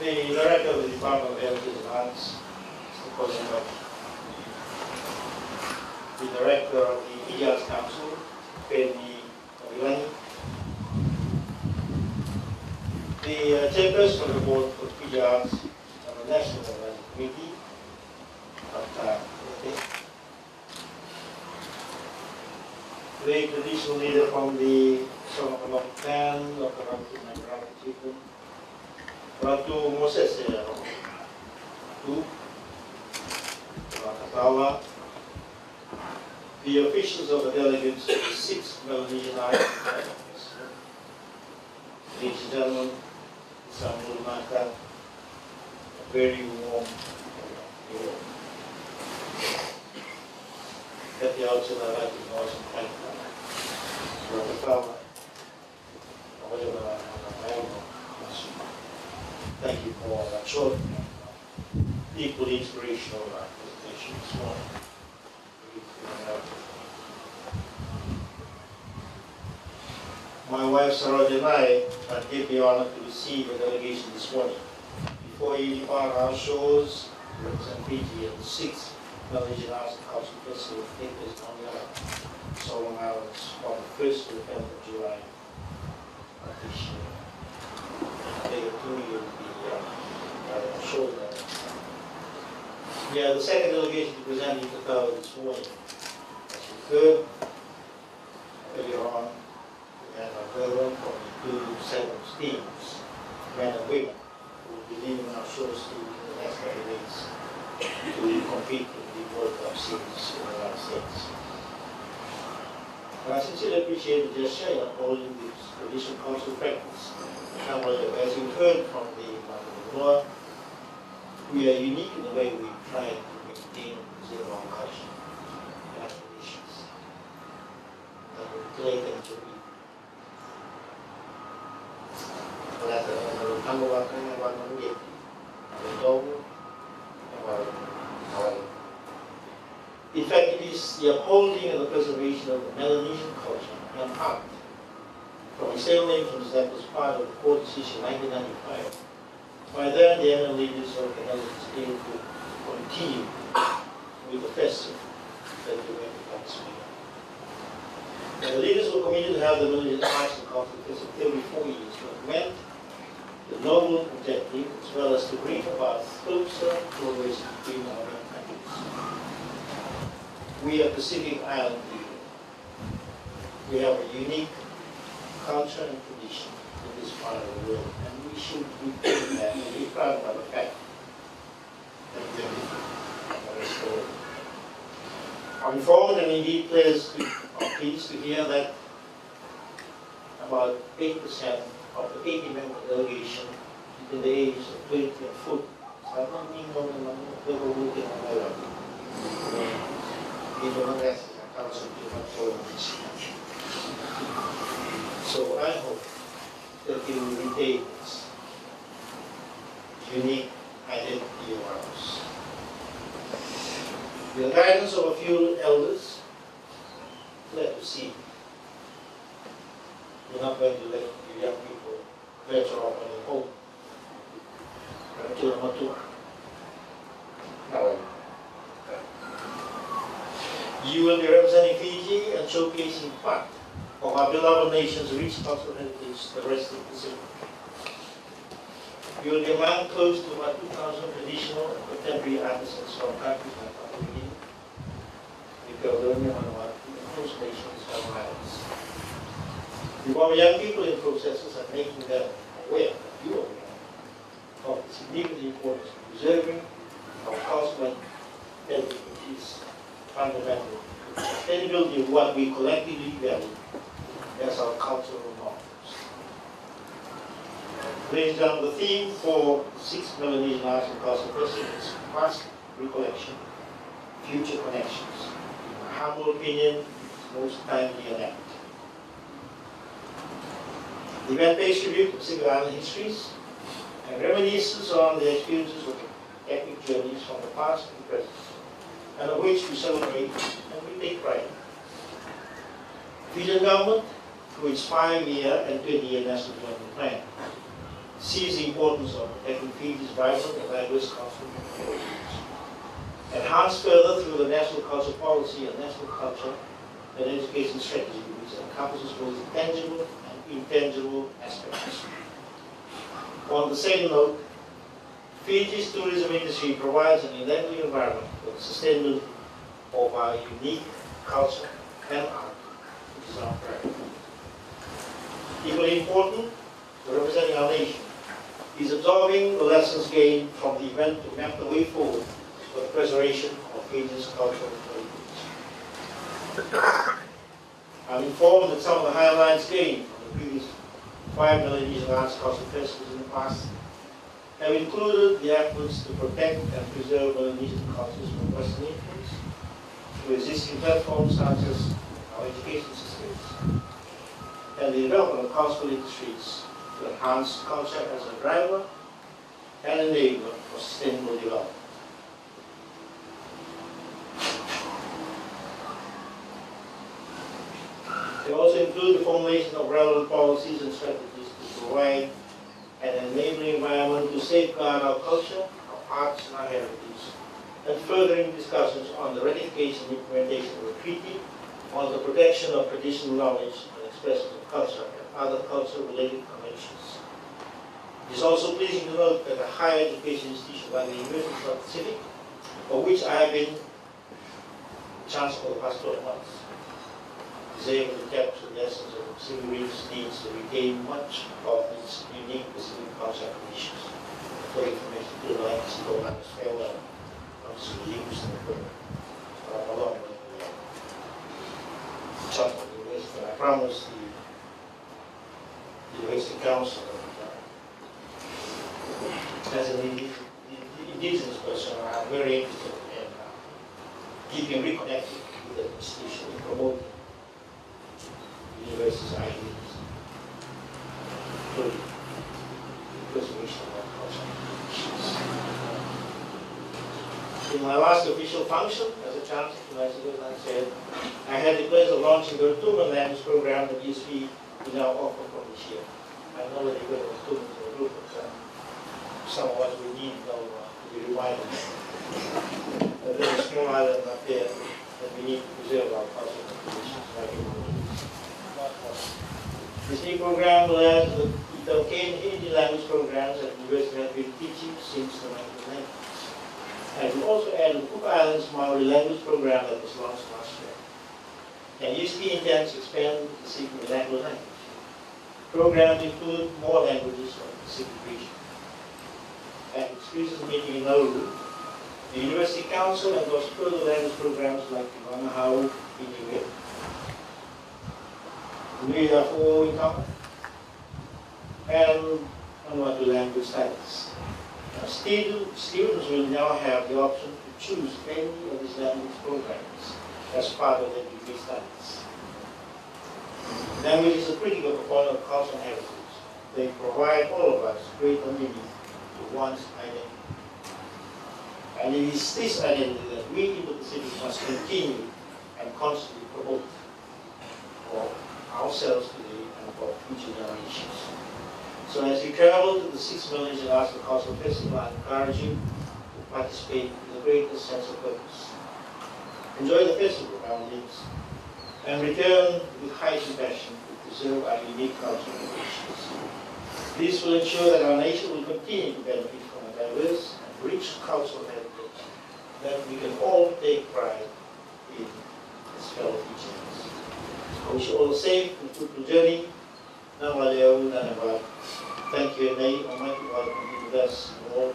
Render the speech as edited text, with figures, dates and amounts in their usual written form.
The Director of the Department of Heritage and Arts, Mr. Colin Buck. The Director of the Media Arts Council, Penny Kavilani. The Chairperson of the Board for Media Arts and the National Organizing Committee, Dr. The traditional leader from the Songamalong clan, Dr. Ratu Nagrati, Ratu Moses, Ratu Katawa, the officials of the delegates of the 6th Melanesian Islands, ladies and gentlemen, Samuel Maka, a very warm welcome. At the outset, I'd like to acknowledge and thank thank you for that short, equally inspirational presentation this morning. My wife Saroj and I gave the honor to receive a delegation this morning before you depart our shores to represent Fiji at the 6th Melanesian Arts and Culture Festival of Thinkers on the Solomon Islands from the 1st to the 10th of July of this year. I think it will be show that. Yeah, the second delegation to present you to cover this morning. As you heard earlier on, we have a veteran from the 2 teams, men and women, who will be leaving our shores to the next 30 days to compete in the World Cup series in the United States. And I sincerely appreciate the gesture in upholding this traditional cultural practice. However, as you heard from the Noah, we are unique in the way we try to maintain and preserve our culture and our traditions. And we play them to be. In fact, it is the upholding and the preservation of the Melanesian culture and art from a sail nations that was part of the court decision in 1995. By then, the eminent leaders of the Netherlands came to continue with the festival that they went to participate. The leaders were committed to have the Melanesian arts and culture festival every 4 years, but meant the noble objective as well as to bring about closer collaboration between our main countries. We are Pacific Island people. We have a unique culture and tradition in this part of the world, and we should be proud that and be proud about the fact that we are restored. I'm informed and indeed pleased to hear that about 8% of the 80-member delegation in the age of 20 and foot. So I hope that you will retain this unique identity of ours. With the guidance of a few elders, let us see. We're not going to let the young people venture off on their own. You will be representing Fiji and showcasing part of our beloved nation's rich cultural heritage to the rest of the Pacific. You will be among close to about 2,000 traditional and contemporary artisans from countries like Papua New Guinea, New Caledonia, Vanuatu, and host nations and islands. You are young people in processes and making them aware that you are aware of the significant importance of preserving our cultural heritage, which is fundamental to the sustainability of what we collectively value as our cultural norms. Ladies and gentlemen, the theme for the 6th Melanesian Arts and Culture Festival is past recollection, future connections. In my humble opinion, it's most timely and apt. The event pays tribute to Pacific Island histories and reminisces on the experiences of epic journeys from the past and present, and of which we celebrate and we take pride. The Fijian government, through its 5-year and 20-year national development plan, sees the importance of protecting Fiji's vibrant and diverse cultural communities. Enhanced further through the National Culture Policy and National Culture and Education Strategy, which encompasses both tangible and intangible aspects. On the same note, Fiji's tourism industry provides an enabling environment for the sustainability of our unique culture and art, which is our priority. Equally important, representing our nation, is absorbing the lessons gained from the event to map the way forward for the preservation of Fiji's cultural heritage. I'm informed that some of the highlights gained from the previous 5 Melanesian Arts Cultural Festivals in the past have included the efforts to protect and preserve Melanesian cultures from Western influence through existing platforms such as our education systems and the development of cultural industries to enhance culture as a driver and enabler for sustainable development. They also include the formulation of relevant policies and strategies to provide an enabling environment to safeguard our culture, our arts, and our heritage, and furthering discussions on the ratification and implementation of a treaty on the protection of traditional knowledge and expressions of culture and other culture-related conventions. It is also pleasing to note that a higher education institution like the University of the Pacific, for which I have been chancellor for the past 12 months, is able to capture the essence of the Pacific region's needs to retain much of its unique Pacific culture and traditions. For information to the language to go as farewell from Sulimus and the along with the Chancellor of the University. And I promise the University Council that as an indigenous person, I'm very interested in keeping reconnected with the institution and promoting university's ideas, including preservation of our culture. In my last official function as a chancellor, as I said, I had the pleasure of launching the Tumen language program that ESP will now offer from this year. I know that you're going to Tumen in the group, but some of us will need to be reminded. There's a small island up there that we need to preserve our cultural traditions. This new program will add to the Itaukei and Hindi language programs that the University has been teaching since the 1990s. And we also add the Cook Islands Maori language program that was launched last year. And USP intends to expand the Pacific language. Programs include more languages from the Pacific region. At its recent meeting in Nauru, the University Council endorsed further language programs like the Wangahau Inuit, Nuiafo in common, and Vanuatu language studies. Now, students will now have the option to choose any of these language programs as part of their degree studies. Language is a critical component of culture and heritage. They provide all of us greater meaning to one's identity. And it is this identity that we in the Pacific must continue and constantly promote for ourselves today and for future generations. So as you travel to the 6 Melanesian Arts and Cultural Festival, I encourage you to participate with the greatest sense of purpose. Enjoy the festival, our lives, and return with high compassion to preserve our unique cultural traditions. This will ensure that our nation will continue to benefit from a diverse and rich cultural heritage that we can all take pride in as fellow Fijians. I wish you all a safe and fruitful journey. Thank you, and may Almighty God continue to bless you all.